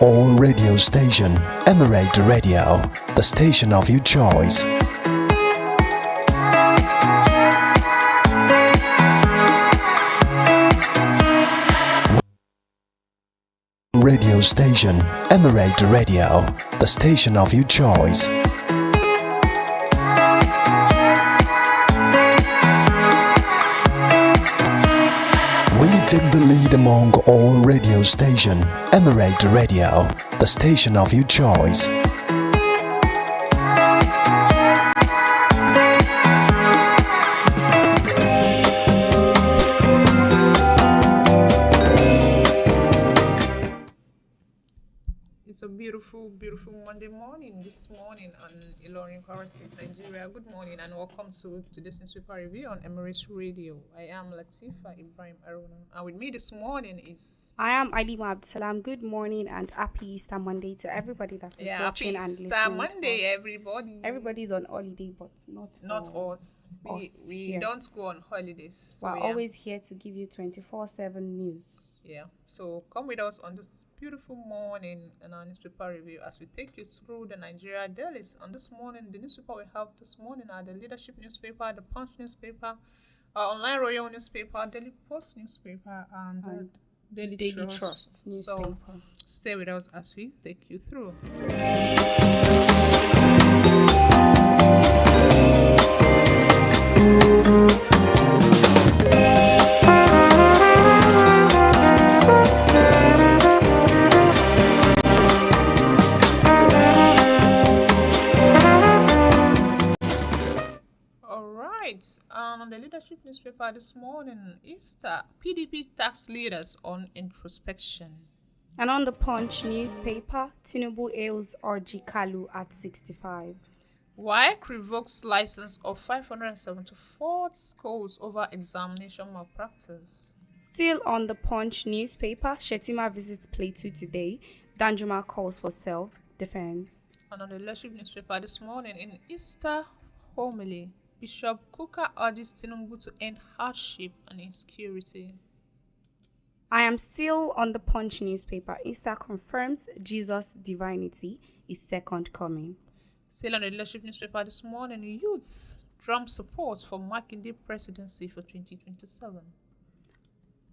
All radio station, Emirate Radio, the station of your choice. Radio station, Emirate Radio, the station of your choice. We take the lead among all radio station, Emirate Radio, the station of your choice. It's a beautiful Monday morning this morning on Ilorin, Kwara State, Nigeria. Good morning and welcome to today's newspaper review on Emirate Radio. I am Latifa Ibrahim Aruna, and with me this morning is... I am Alima Abdulsalam. Good morning and happy Easter Monday to everybody that is watching and listening. Easter Monday, everybody. Everybody's on holiday, but not us. We don't go on holidays. So we're always here to give you 24/7 news. Yeah, so come with us on this beautiful morning in our newspaper review as we take you through the Nigeria dailies. On this morning, the newspaper we have this morning are the Leadership newspaper, the Punch newspaper, our online Royal newspaper, Daily Post newspaper, and Daily Trust newspaper. So stay with us as we take you through. On the Leadership newspaper this morning, Easter, PDP tax leaders on introspection. And on the Punch newspaper, Tinubu hails Orji Kalu at 65. WAEC revokes license of 574 schools over examination malpractice. Still on the Punch newspaper, Shetima visits Plateau today. Danjuma calls for self-defense. And on the Leadership newspaper this morning, in Easter homily, Bishop Kuka urges Tinubu to end hardship and insecurity. I am still on the Punch newspaper. Easter confirms Jesus' divinity, his second coming. Still on the Leadership newspaper this morning, youths drum support for Makinde presidency for 2027.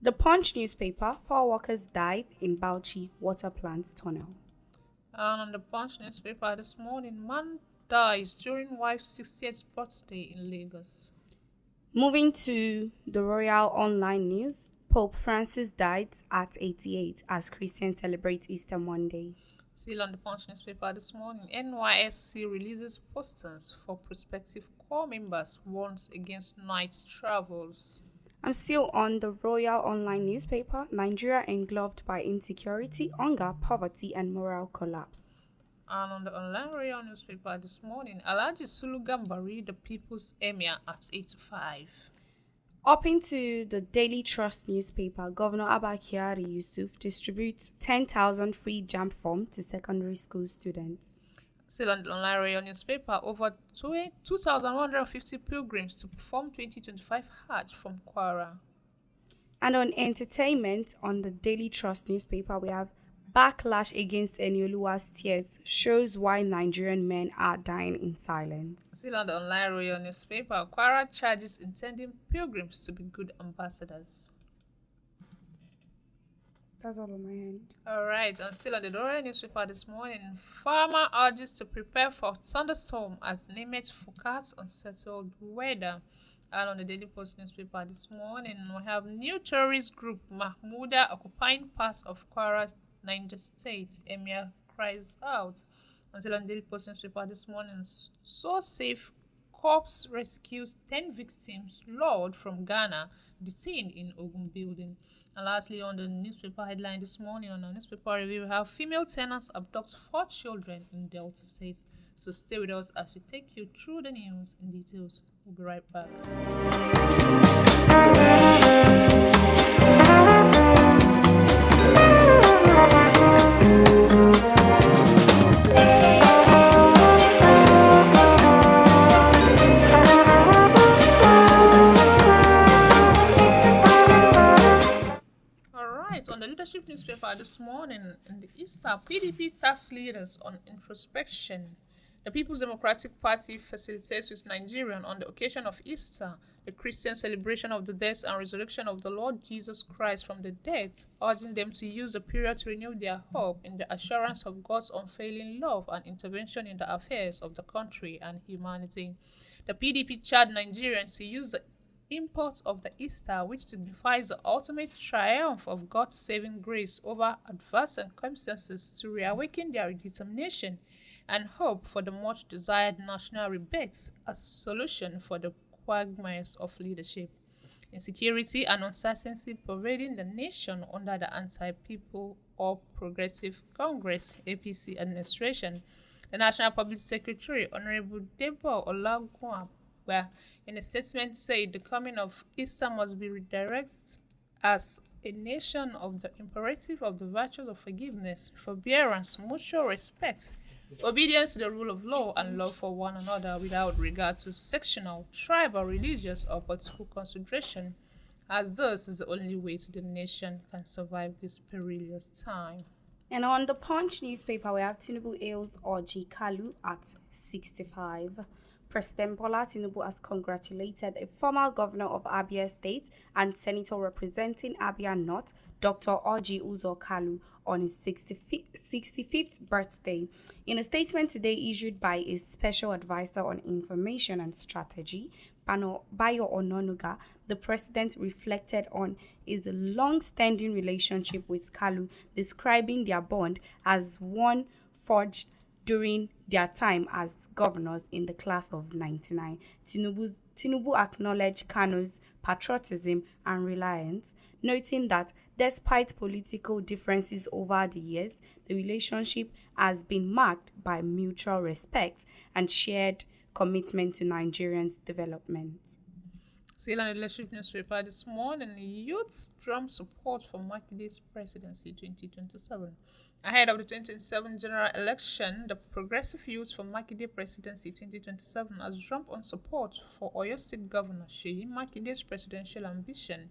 The Punch newspaper, 4 workers died in Bauchi water plant tunnel. And on the Punch newspaper this morning, man dies during wife's 60th birthday in Lagos. Moving to the Royal Online News, Pope Francis died at 88 as Christians celebrate Easter Monday. Still on the Punch newspaper this morning, NYSC releases posters for prospective corps members, warns against night travels. I'm still on the Royal Online newspaper, Nigeria engulfed by insecurity, hunger, poverty, and moral collapse. And on the online Royal newspaper this morning, Alhaji Sulu Gambari, the People's Emir at 85. Up into the Daily Trust newspaper, Governor Abba Kyari Yusuf distributes 10,000 free JAMB forms to secondary school students. Still on the online Royal newspaper, over 2,150 pilgrims to perform 2025 Hajj from Kwara. And on entertainment, on the Daily Trust newspaper, we have Backlash against Enioluwa's tears shows why Nigerian men are dying in silence. Still on the online Royal newspaper, Kwara charges intending pilgrims to be good ambassadors. That's all on my hand. Alright, and still on the Royal newspaper this morning, farmer urges to prepare for thunderstorm as Nimet forecasts unsettled weather. And on the Daily Post newspaper this morning, we have new terrorist group Mahmuda occupying parts of Kwara Niger State. Emir cries out. Until on the Daily Post newspaper this morning, So Safe Corps rescues 10 victims lured from Ghana, detained in Ogun building. And lastly, on the newspaper headline this morning, on our newspaper review, we have female tenants abduct 4 children in Delta State. So stay with us as we take you through the news in details. We'll be right back. On the Leadership newspaper this morning, in the Easter PDP tax leaders on introspection. The People's Democratic Party facilitates with Nigerians on the occasion of Easter, the Christian celebration of the death and resurrection of the Lord Jesus Christ from the dead, urging them to use the period to renew their hope in the assurance of God's unfailing love and intervention in the affairs of the country and humanity. The PDP charged Nigerians to use the import of the Easter, which signifies the ultimate triumph of God's saving grace over adverse circumstances, to reawaken their determination and hope for the much desired national rebate as solution for the quagmires of leadership, insecurity, and uncertainty pervading the nation under the anti-people or Progressive Congress APC administration. The National Public Secretary, Honorable Debo Olagua, in a statement said the coming of Easter must be redirected as a nation of the imperative of the virtues of forgiveness, forbearance, mutual respect, obedience to the rule of law, and love for one another without regard to sectional, tribal, religious, or political consideration, as this is the only way the nation can survive this perilous time. And on the Punch newspaper, we have Tinubu hails Orji Kalu at 65. President Bola Tinubu has congratulated a former governor of Abia State and senator representing Abia North, Dr. Orji Uzo Kalu, on his 65th birthday. In a statement today issued by his special advisor on information and strategy, Bayo Ononuga, the president reflected on his long-standing relationship with Kalu, describing their bond as one forged during their time as governors in the class of 99. Tinubu acknowledged Kanu's patriotism and reliance, noting that despite political differences over the years, the relationship has been marked by mutual respect and shared commitment to Nigerians' development. Still on the leadership newspaper this morning, youths drum support for Makide's presidency 2027. Ahead of the 2027 general election, the Progressive Youth for Makinde Presidency 2027 has drummed on support for Oyo State Governor Seyi Makide's presidential ambition,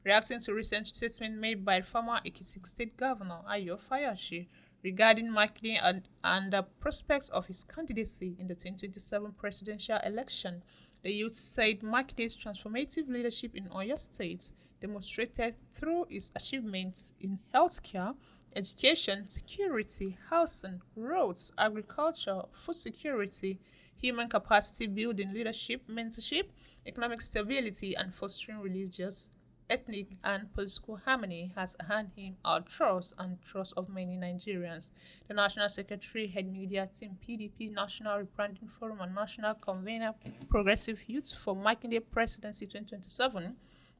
reacting to recent statement made by former Ekiti State Governor Ayo Fayoshi regarding Makinde and the prospects of his candidacy in the 2027 presidential election. The youth said Makide's transformative leadership in Oyo State, demonstrated through his achievements in healthcare, education, security, housing, roads, agriculture, food security, human capacity building, leadership, mentorship, economic stability, and fostering religious, ethnic, and political harmony, has earned him our trust and trust of many Nigerians. The National Secretary, Head Media Team, PDP, National Rebranding Forum, and National Convener, Progressive Youth for Makinde Presidency 2027,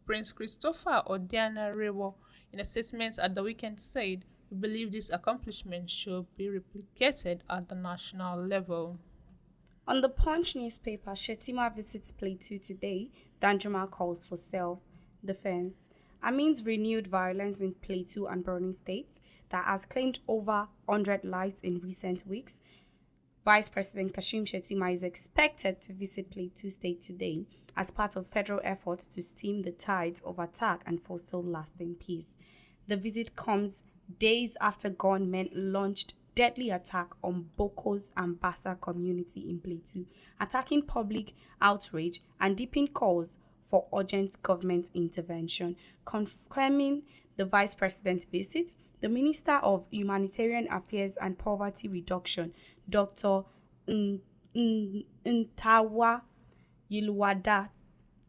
Prince Christopher Odiana Rewo, in a statement at the weekend said, "We believe this accomplishment should be replicated at the national level." On the Punch newspaper, Shetima visits Plateau today. Danjuma calls for self-defense. Amidst renewed violence in Plateau and Borno states that has claimed over 100 lives in recent weeks, Vice President Kashim Shettima is expected to visit Plateau State today as part of federal efforts to stem the tides of attack and foster lasting peace. The visit comes days after gunmen launched deadly attack on Boko's Ambassa community in Plateau, attacking public outrage and deepening calls for urgent government intervention. Confirming the Vice President's visit, the Minister of Humanitarian Affairs and Poverty Reduction, Dr. Ntawa Yilwada,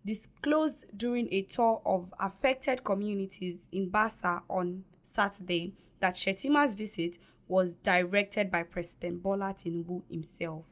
disclosed during a tour of affected communities in Bassa on Saturday that Shettima's visit was directed by President Bola Tinubu himself.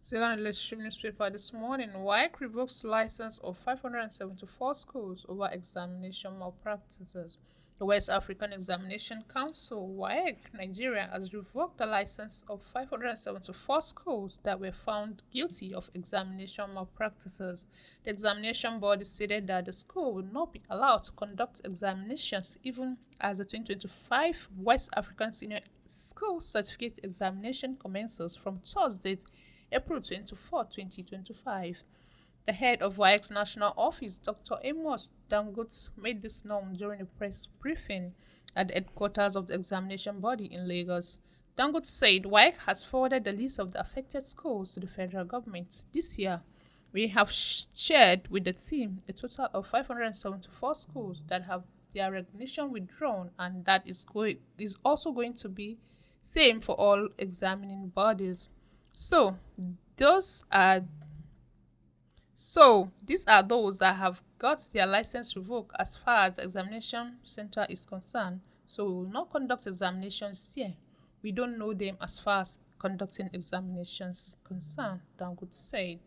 Still on the leadership newspaper this morning, WAEC revokes license of 574 schools over examination malpractices. The West African Examination Council, WAEC, Nigeria, has revoked the license of 574 schools that were found guilty of examination malpractices. The examination board stated that the school would not be allowed to conduct examinations even as the 2025 West African Senior School Certificate Examination commences from Thursday, April 24, 2025. The head of WAEC's national office, Dr. Amos Dangote, made this known during a press briefing at the headquarters of the examination body in Lagos. Dangote said WAEC has forwarded the list of the affected schools to the federal government. This year, we have shared with the team a total of 574 schools that have their recognition withdrawn, and that is also going to be same for all examining bodies. So those are these are those that have got their license revoked as far as the examination center is concerned. So we will not conduct examinations here. We don't know them as far as conducting examinations concerned, Dangote said.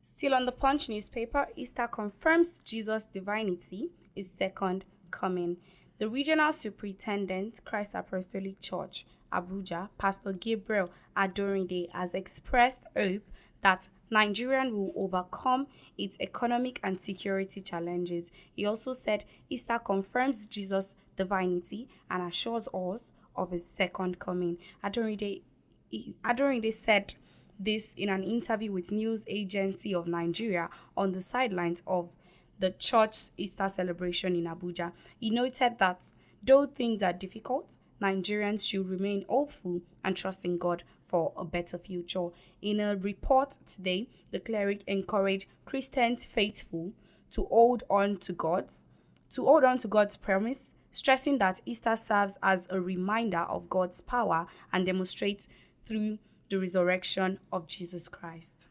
Still on the Punch newspaper, Easter confirms Jesus' divinity is second coming. The regional superintendent, Christ Apostolic Church, Abuja, Pastor Gabriel Adorinde, has expressed hope that Nigeria will overcome its economic and security challenges. He also said Easter confirms Jesus' divinity and assures us of his second coming. Adorinde said this in an interview with News Agency of Nigeria on the sidelines of the church's Easter celebration in Abuja. He noted that though things are difficult, Nigerians should remain hopeful and trust in God for a better future. In a report today, the cleric encouraged Christians faithful to hold on to God's promise, stressing that Easter serves as a reminder of God's power and demonstrates through the resurrection of Jesus Christ.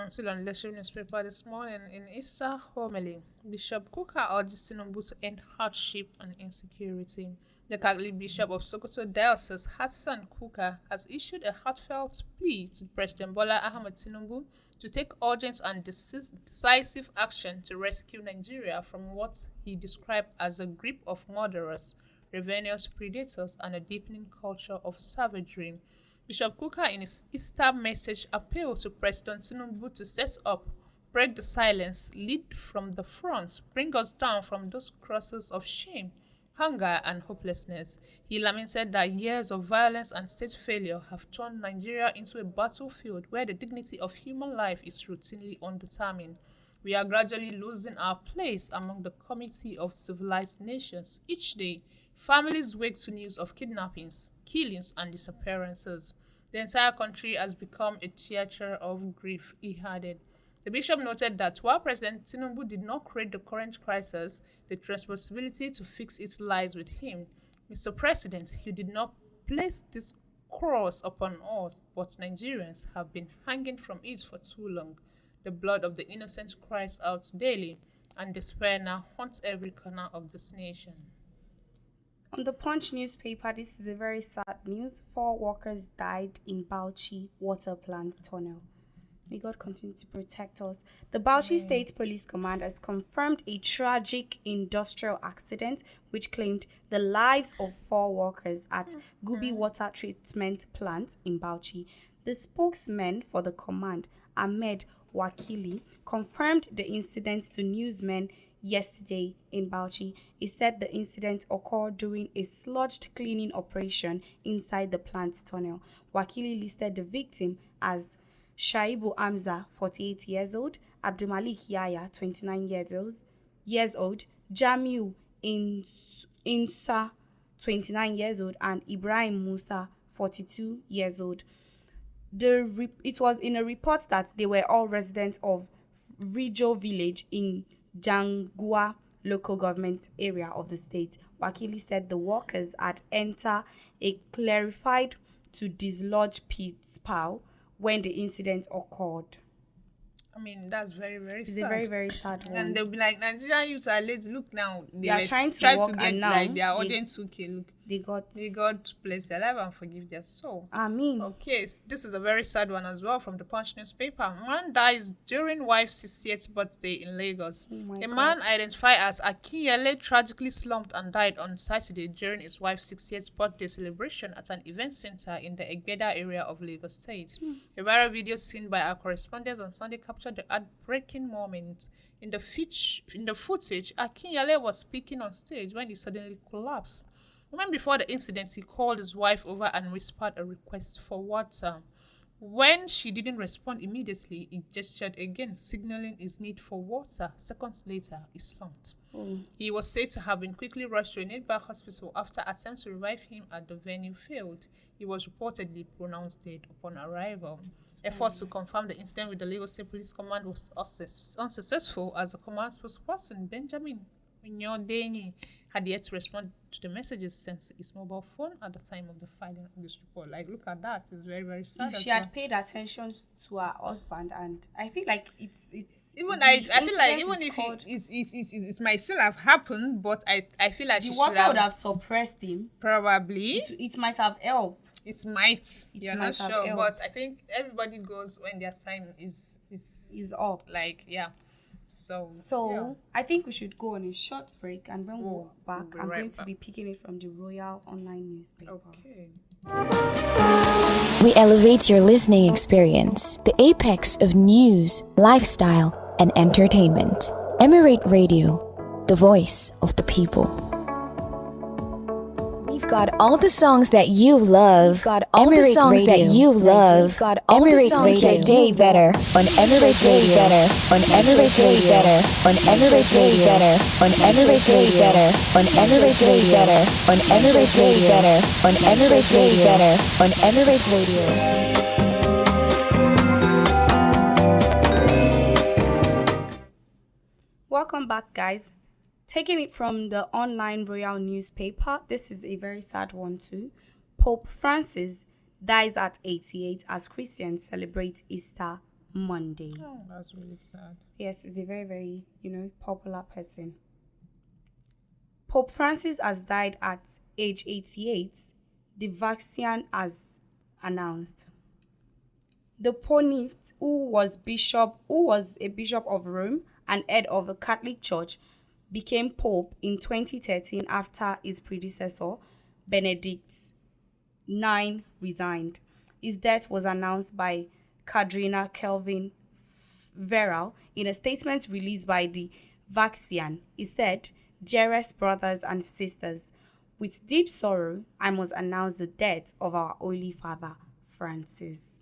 Still on the newspaper this morning, in Easter homily, Bishop Kuka urges Tinubu to end hardship and insecurity. The Catholic Bishop of Sokoto Diocese, Hassan Kuka, has issued a heartfelt plea to President Bola Ahmed Tinubu to take urgent and decisive action to rescue Nigeria from what he described as a grip of murderers, ravenous predators, and a deepening culture of savagery. Bishop Kuka, in his Easter message, appealed to President Tinubu to set up, break the silence, lead from the front, bring us down from those crosses of shame, hunger, and hopelessness. He lamented that years of violence and state failure have turned Nigeria into a battlefield where the dignity of human life is routinely undetermined. We are gradually losing our place among the community of civilized nations. Each day, families wake to news of kidnappings, killings, and disappearances. The entire country has become a theater of grief, he added. The bishop noted that while President Tinubu did not create the current crisis, the responsibility to fix it lies with him. Mr. President, you did not place this cross upon us, but Nigerians have been hanging from it for too long. The blood of the innocent cries out daily, and despair now haunts every corner of this nation. On the Punch newspaper, this is a very sad news. 4 workers died in Bauchi water plant tunnel. May God continue to protect us. The Bauchi State Police Command has confirmed a tragic industrial accident which claimed the lives of 4 workers at Gubi Water Treatment Plant in Bauchi. The spokesman for the command, Ahmed Wakili, confirmed the incident to newsmen yesterday in Bauchi. He said the incident occurred during a sludge cleaning operation inside the plant tunnel. Wakili listed the victim as Shaibu Amza, 48 years old, Abdulmalik Yaya, 29 years old, Jamiu Insa, 29 years old, and Ibrahim Musa, 42 years old. It was in a report that they were all residents of Rijo village in Jangua local government area of the state. Wakili said the workers had entered a clarified to dislodge pit pile when the incident occurred. I mean, that's very, very sad. It's a very, very sad one. And they'll be like, Nigerian youths are lazy. Look now. They are trying to work get, and now like, their audience okay. Look. They got bless their life and forgive their soul. Amen. Okay, this is a very sad one as well from the Punch newspaper. Man dies during wife's 60th birthday in Lagos. A man identified as Akinyele tragically slumped and died on Saturday during his wife's 60th birthday celebration at an event center in the Egbeda area of Lagos State. A viral video seen by our correspondents on Sunday captured the heartbreaking moment. In the footage, Akinyele was speaking on stage when he suddenly collapsed. A moment before the incident, he called his wife over and whispered a request for water. When she didn't respond immediately, he gestured again, signaling his need for water. Seconds later, he slumped. He was said to have been quickly rushed to a nearby hospital after attempts to revive him at the venue failed. He was reportedly pronounced dead upon arrival. Efforts to confirm the incident with the Lagos State Police Command was unsuccessful, as the command spokesperson Benjamin Unyodenyi had yet to respond to the messages sent to his mobile phone at the time of the filing of this report. Like, look at that. It's very, very sad. If she had paid attention to her husband, and I feel like it's even I feel like even if it might still have happened, but I feel like the water would have suppressed him. Probably it might have helped. It might. You're not sure, helped. but I think everybody goes when their time is up. Like, yeah. So yeah. I think we should go on a short break, and when we're back, I'm right going to be picking it from the Royal Online newspaper. Okay. We elevate your listening experience, the apex of news, lifestyle, and entertainment. Emirate Radio, the voice of the people. We've got all the songs that you love. We've got all the songs that you love. We've got all the songs that day better on Emirate Day better on Emirate Day better on Emirate Day better on Emirate Day better on Emirate Day better on Emirate Day better on Emirate Day better on Emirate Radio. Welcome back, guys. Taking it from the online royal newspaper, this is a very sad one too. Pope Francis dies at 88 as Christians celebrate Easter Monday. Oh, that's really sad. Yes, he's a very, very, popular person. Pope Francis has died at age 88. The Vatican has announced. The pontiff, who was a bishop of Rome and head of a Catholic Church, became Pope in 2013 after his predecessor, Benedict IX, resigned. His death was announced by Cardinal Kelvin Verral in a statement released by the Vatican. He said, "Dearest brothers and sisters, with deep sorrow, I must announce the death of our Holy Father, Francis."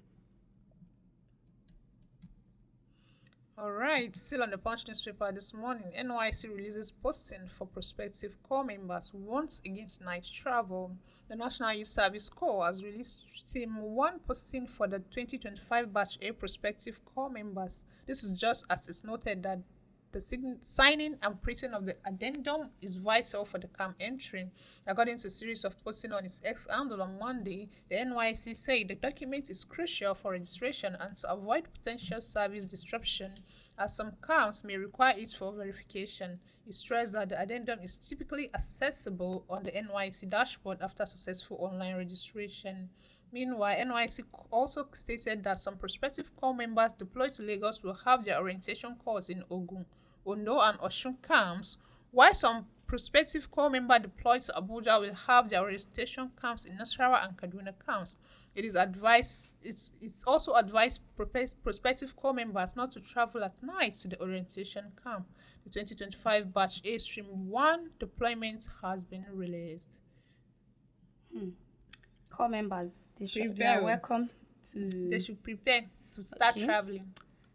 All right, still on the Punch newspaper this morning, NYC releases posting for prospective corps members warns against night travel. The National Youth Service Corps has released Team 1 posting for the 2025 Batch A prospective corps members. This is just as it's noted that the signing and printing of the addendum is vital for the camp entry. According to a series of posting on its X handle on Monday, the NYC said the document is crucial for registration and to avoid potential service disruption, as some camps may require it for verification. It stressed that the addendum is typically accessible on the NYC dashboard after successful online registration. Meanwhile, NYC also stated that some prospective corps members deployed to Lagos will have their orientation course in Ogun, Ondo, and Osun camps, while some prospective corps members deployed to Abuja will have their orientation camps in Nasarawa and Kaduna camps. It's also advised prospective corps members not to travel at night to the orientation camp. The 2025 Batch A Stream 1 deployment has been released. Corps members, they are welcome to... They should prepare to start traveling.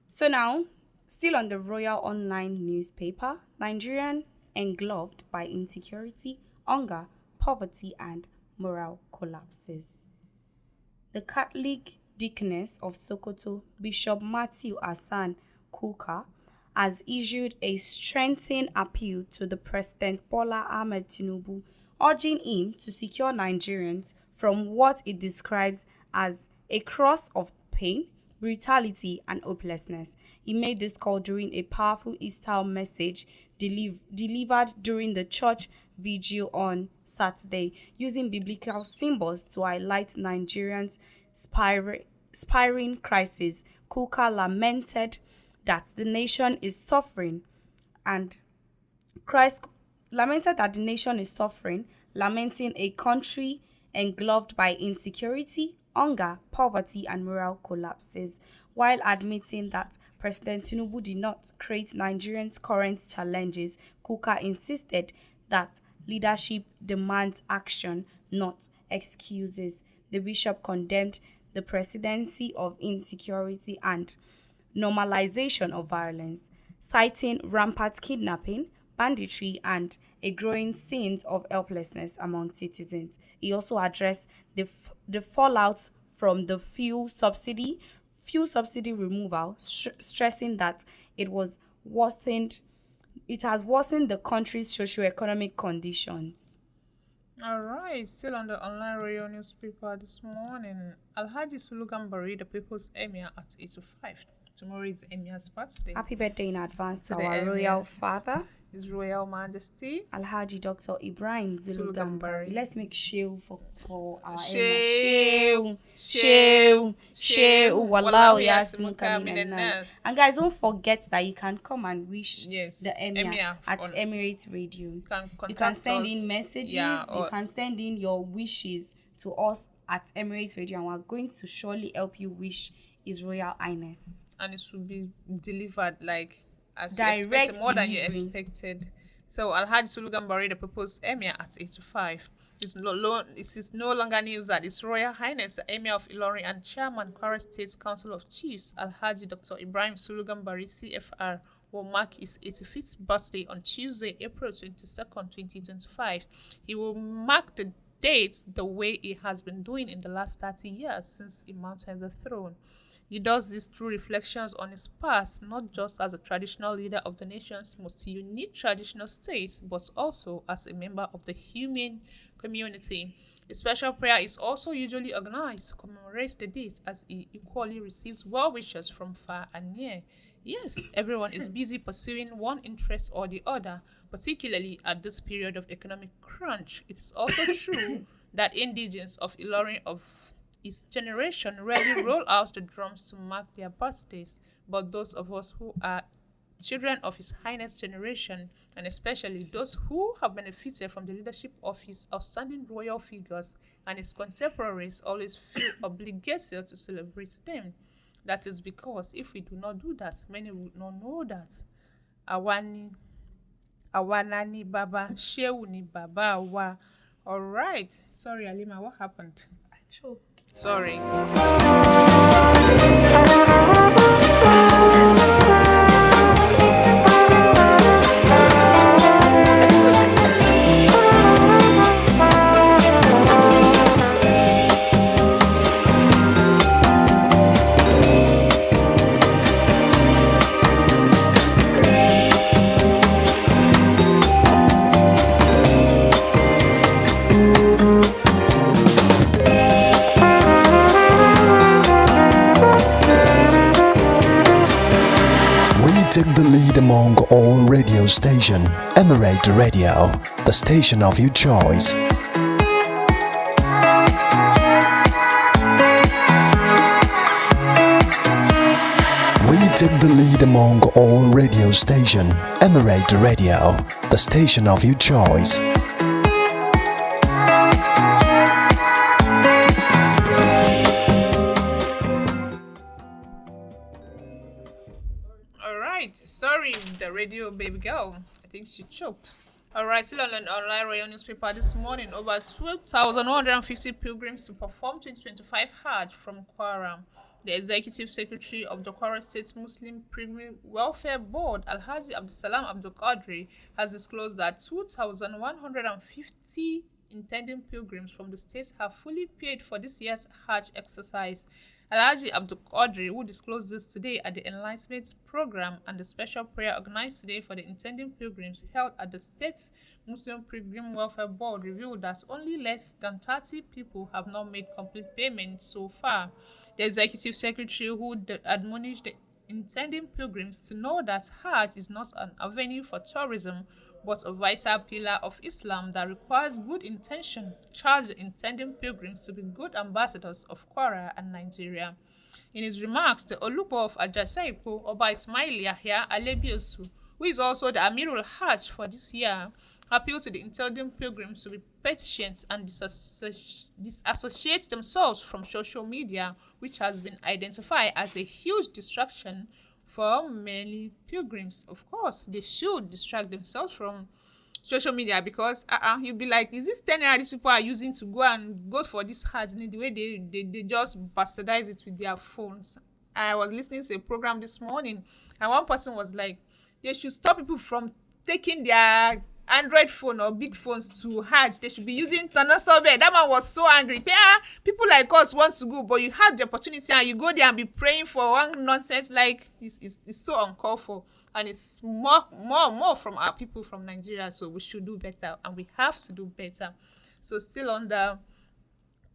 So now, still on the Royal Online newspaper, Nigerian engulfed by insecurity, hunger, poverty, and moral collapses. The Catholic Deaconess of Sokoto, Bishop Matthew Hassan Kuka, has issued a strengthened appeal to the President Bola Ahmed Tinubu, urging him to secure Nigerians from what it describes as a cross of pain, brutality, and hopelessness. He made this call during a powerful Easter message delivered during the church vigil on Saturday, using biblical symbols to highlight Nigerians' spiraling crisis. Kuka lamented that the nation is suffering, lamenting a country engulfed by insecurity, hunger, poverty, and moral collapses, while admitting that President Tinubu did not create Nigerians' current challenges. Kuka insisted that leadership demands action, not excuses. The bishop condemned the presidency of insecurity and normalization of violence, citing rampant kidnapping, banditry, and a growing sense of helplessness among citizens. He also addressed the fallout from the fuel subsidy removal, stressing that it has worsened the country's socio-economic conditions. All right, still on the online royal newspaper this morning. Alhaji Sulugan Bari, the People's Emir at 85. Tomorrow is Emir's birthday. Happy birthday in advance to the our Emir. royal father, His Royal Majesty Alhaji Dr. Ibrahim Zulugan Bari. Let's make shield for our Shield, shield, wallahu yasmuka yasmuka minan minan nas. nas. And guys, don't forget that you can come and wish Yes, the Emir Emir at on- Emirate Radio. You can You contact can send us. in messages, Yeah, you can send in your wishes to us at Emirate Radio, and we're going to surely help you wish His Royal Highness. and it should be delivered like as you Direct expected, more than you delivery. expected. So Alhaji Sulugan Bari, the People's Emir at 85. It is no longer news that His Royal Highness, the Emir of Ilorin and Chairman, Kwara State Council of Chiefs, Alhaji Dr. Ibrahim Sulugan Bari, CFR, will mark his 85th birthday on Tuesday, April 22nd, 2025. He will mark the date the way he has been doing in the last 30 years since he mounted the throne. He does this through reflections on his past, not just as a traditional leader of the nation's most unique traditional state, but also as a member of the human community. A special prayer is also usually organized to commemorate the date, as he equally receives well wishes from far and near. Yes, everyone is busy pursuing one interest or the other, particularly at this period of economic crunch. It is also true that indigents of Ilorin of his generation rarely roll out the drums to mark their birthdays, but those of us who are children of His Highness generation, and especially those who have benefited from the leadership of his outstanding royal figures and his contemporaries, always feel obligated to celebrate them. That is because if we do not do that, many would not know that Awanani Baba, Shehu ni Baba wa. All right. Sorry, Alima, what happened? I choked. Sorry. Take the lead among all radio station. Emirate Radio, the station of your choice. We take the lead among all radio station. Emirate Radio, the station of your choice. Sorry, the radio baby girl. I think she choked. Alright, still on an online royal newspaper this morning. Over 12,150 pilgrims to perform 2025 Hajj from Kwara. The Executive Secretary of the Kwara State Muslim Pilgrim Welfare Board, Alhaji Abdulsalam Abdulqadri, has disclosed that 2,150 intending pilgrims from the state have fully paid for this year's Hajj exercise. Alhaji Abdulqadri, who disclosed this today at the Enlightenment Program and the special prayer organized today for the intending pilgrims held at the state's Muslim Pilgrim Welfare Board, revealed that only less than 30 people have not made complete payment so far. The executive secretary, who admonished the intending pilgrims to know that Hajj is not an avenue for tourism, but a vital pillar of Islam that requires good intention, charged the intending pilgrims to be good ambassadors of Kwara and Nigeria. In his remarks, the Olubo of Ajasaipo, Oba Ismail Yahya Alebiosu, who is also the Amirul Hajj for this year, appealed to the intending pilgrims to be patient and disassociate themselves from social media, which has been identified as a huge distraction for many pilgrims. Of course, they should distract themselves from social media because you'll be like, is this 10 naira these people are using to go for this Hajj? The way they just bastardize it with their phones. I was listening to a program this morning, and one person was like, they should stop people from taking their Android phone or big phones to Hajj. They should be using Tanasobe. That man was so angry. People like us want to go, but you had the opportunity and you go there and be praying for one nonsense. Like it's so uncalled for, and it's more from our people from Nigeria. So we should do better, and we have to do better. So still on the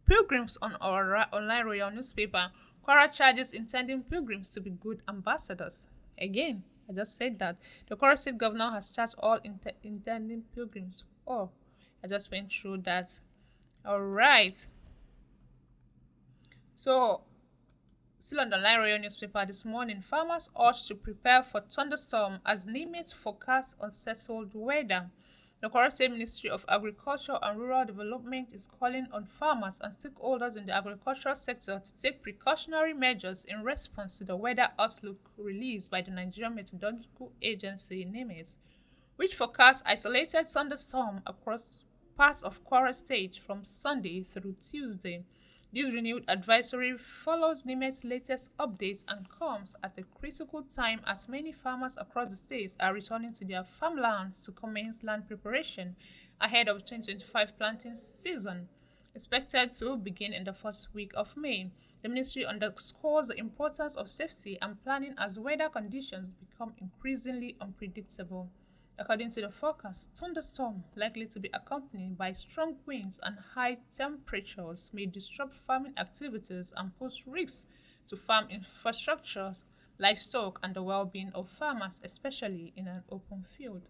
pilgrims on our online royal newspaper, Kwara charges intending pilgrims to be good ambassadors. Again, I just said that the Kwara State Governor has charged all intending pilgrims. Oh, I just went through that. All right. So, still on the online royal newspaper this morning, farmers urged to prepare for thunderstorm as NIMET forecast unsettled weather. The Kwara State Ministry of Agriculture and Rural Development is calling on farmers and stakeholders in the agricultural sector to take precautionary measures in response to the weather outlook released by the Nigerian Meteorological Agency, NIMET, which forecasts isolated thunderstorm across parts of Kwara State from Sunday through Tuesday. This renewed advisory follows NIMET's latest updates and comes at a critical time as many farmers across the states are returning to their farmlands to commence land preparation ahead of 2025 planting season, expected to begin in the first week of May. The ministry underscores the importance of safety and planning as weather conditions become increasingly unpredictable. According to the forecast, thunderstorm likely to be accompanied by strong winds and high temperatures may disrupt farming activities and pose risks to farm infrastructure, livestock, and the well-being of farmers, especially in an open field.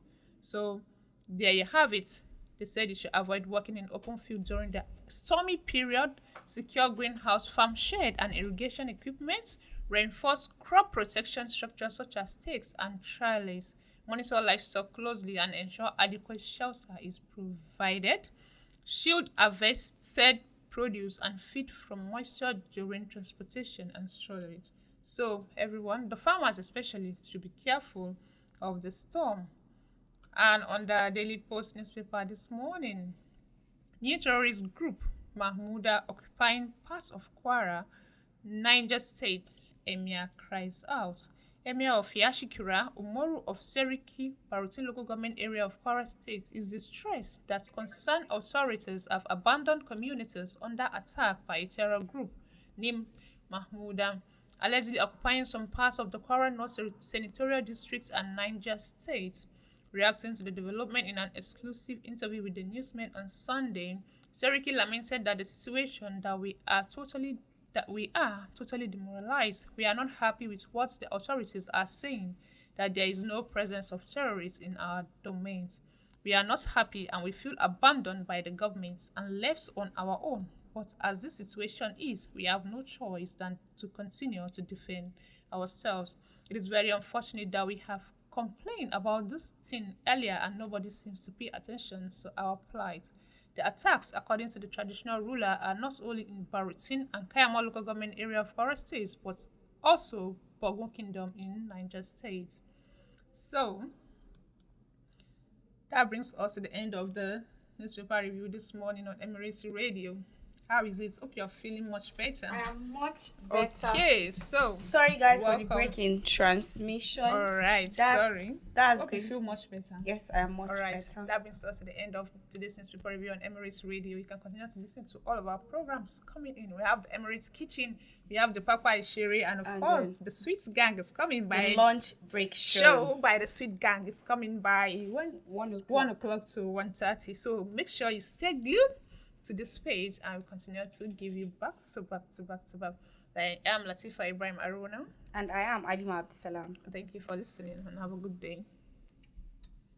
So there you have it. They said you should avoid working in open field during the stormy period, secure greenhouse, farm shed, and irrigation equipment, reinforce crop protection structures such as stakes and trellis, monitor livestock closely and ensure adequate shelter is provided, shield harvested produce and feed from moisture during transportation and storage. So everyone, the farmers especially, should be careful of the storm. And on the Daily Post newspaper this morning, new terrorist group Mahmuda occupying parts of Kwara, Niger State, Emir cries out. Emir of Yashikura, Umoru of Seriki, Barutin local government area of Kwara State, is distressed that concerned authorities have abandoned communities under attack by a terror group named Mahmuda, allegedly occupying some parts of the Kwara North Senatorial District and Niger State. Reacting to the development in an exclusive interview with the newsmen on Sunday, Seriki lamented that the situation that we are totally demoralized. We are not happy with what the authorities are saying, that there is no presence of terrorists in our domains. We are not happy and we feel abandoned by the governments and left on our own. But as this situation is, we have no choice than to continue to defend ourselves. It is very unfortunate that we have complained about this thing earlier and nobody seems to pay attention to our plight. The attacks, according to the traditional ruler, are not only in Barutin and Kayama local government area of Kwara State, but also Bogun Kingdom in Niger State. So, that brings us to the end of the newspaper review this morning on Emirate Radio. How is it? Hope you're feeling much better. I am much better. Okay, so sorry guys welcome. for the break in transmission. All right, sorry. That's hope good. You feel much better. Yes, I am much all right, better. That brings us to the end of today's newspaper review on Emirate Radio. You can continue to listen to all of our programs coming in. We have the Emirate Kitchen, we have the Papa ISERE, and of course the Sweet Gang is coming by the lunch break show by the Sweet Gang is coming by 1 o'clock to 1:30. So make sure you stay glued to this page and we'll continue to give you back to back. I am Latifa Ibrahim Aruna. And I am Alima Abdulsalam. Thank you for listening and have a good day.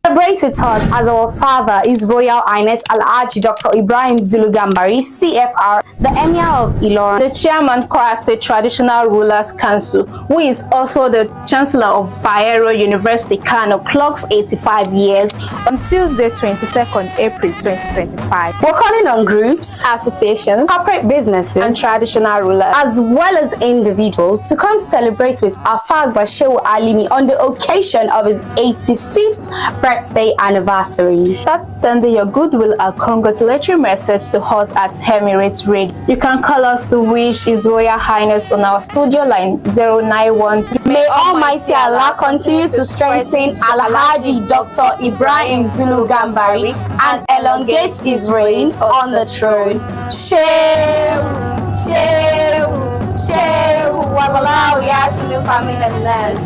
Celebrate with us as our father is Royal Highness Alhaji Dr. Ibrahim Zulu Gambari, CFR, the Emir of Ilorin, the Chairman Kwara State Traditional Rulers Council, who is also the Chancellor of Bayero University, Kano, clocks 85 years on Tuesday, 22nd April 2025. We're calling on groups, Associations, corporate businesses, and traditional rulers, as well as individuals, to come celebrate with our Fagba Shehu Alimi on the occasion of his 85th birthday birthday anniversary. Start sending your goodwill and congratulatory message to us at Emirate Radio. You can call us to wish His Royal Highness on our studio line 091. May Almighty Allah continue to strengthen Alhaji Dr. Ibrahim Zulu Gambari and elongate his reign on the throne. Shehu, Shehu, Shehu, Wallahu Yasiluka minan nas.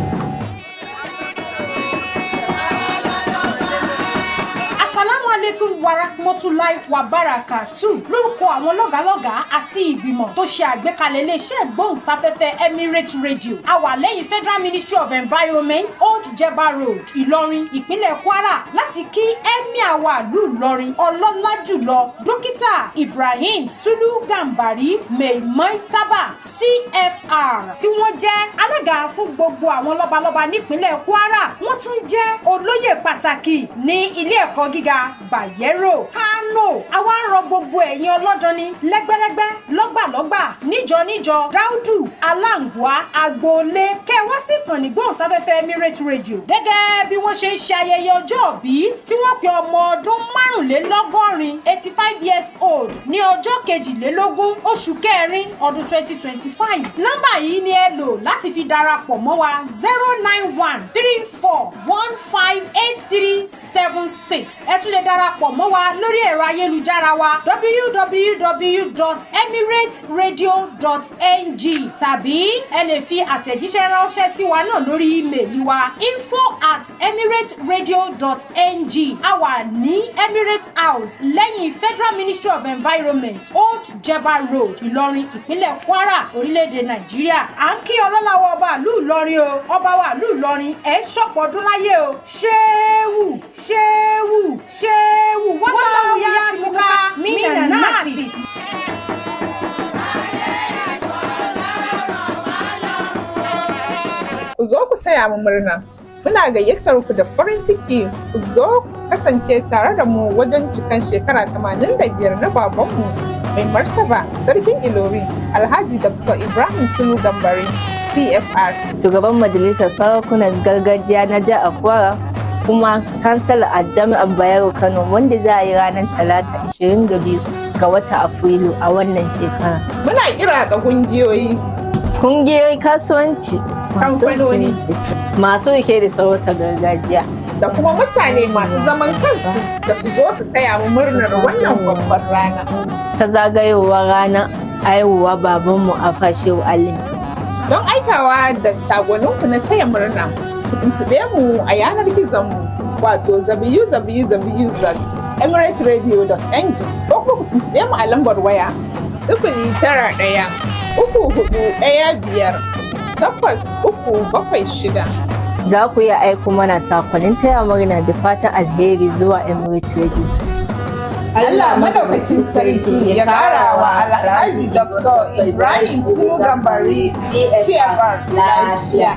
Warahmatullahi wabarakatuh lórúkọ àwọn lọ́gàlọ́gà àti ìgbìmọ̀ tó ṣe àgbékalẹ̀ iléeṣẹ́ ìgbóhùnsáfẹ́fẹ́ Emirate Radio a wà lẹ́yìn Federal Ministry of Environment Old Jeba Road Ìlọrin ìpínlẹ̀ Kwara láti kí Emir wa ìlú Ìlọrin ọlọ́lá jùlọ Dókítà Ibrahim Zulu Gambari Maimaitaba CFR tí wọ́n jẹ́ alága fún gbogbo àwọn lọ́balọ́ba nípínlẹ̀ Kwara wọ́n tún jẹ́ olóyè pàtàkì ní ilé ẹ̀kọ́ gíga Bayero Kano àwa ń rọ gbogbo ẹ̀yin ọlọ́dọni lẹ́gbẹ́lẹ́gbẹ́ lọ́gbàlọ́gbà níjọ Dáúdù Aláǹgbá Agboolé kẹwàá sí ìkànnì gbóhùnsáfẹ́fẹ́ Emirate Radio gẹ́gẹ́ bí wọ́n ṣe ń ṣe ayẹyẹ ọjọ́ òbí tí wọ́n pe ọmọ ọdún 85 years old ní ọjọ́ 22 oṣù kẹrin ọdún 2025 nọ́mbà yìí ni ẹ lò láti fi darapọ̀ mọ́ wa 09134158376 ẹ tún lè darapọ̀ mọ́ wa lórí ẹ̀rọ ayélujára wa www.emirateradio.ng tàbí ẹ lè fi àtẹ̀jíṣẹ́ ránṣẹ́ sí wa náà lórí ímeèlì wa info@emirateradio.ng a wà ní Emirate House lẹ́yìn Federal Ministry of Environment Old Jeba Road Ìlọrin ìpínlẹ̀ Kwara orílẹ̀-èdè Nàìjíríà à ń kí ọlọ́láwọ̀ ọba ìlú Ìlọrin o ọba wa ìlú Ìlọrin ẹ̀ ṣọ̀pọ̀ ọdún láyé o ṣéwù ṣéwù ṣéwù wallahu yasimuka minan nasi. Ku zo ku taya mu murna. Muna gayyatar ku da farin ciki ku zo kasance tare da mu wajen cikan shekara 85 na babanmu mai martaba sarkin Ilori Alhaji Dr. Ibrahim Zulu Gambari CFR. Shugaban majalisar sarakunan gargajiya na jihar Kwara kuma kansala a jami'ar Bayero Kano wanda za a yi ranar Talata 22 ga watan Afrilu a wannan shekara. Muna kira ga kungiyoyi kasuwanci, kamfanoni, masu rike da sarautar gargajiya da kuma mutane masu zaman kansu da su zo su taya mu murnar wannan babbar rana ta zagayowar ranar haihuwa babanmu a Fashewu Alim. Don aikawa da sagoninku na taya murna ku tuntube mu a yanar gizon mu wato www.emirateradio.ng ko kuma ku tuntube mu a lambar waya 09134158376. Za ku iya aiko mana sakonnin taya murna da fatan alheri zuwa Emirate Radio. Allah madaukakin sarki ya kara wa Alhaji Dr. Ibrahim Zulu Gambari CFR lafiya.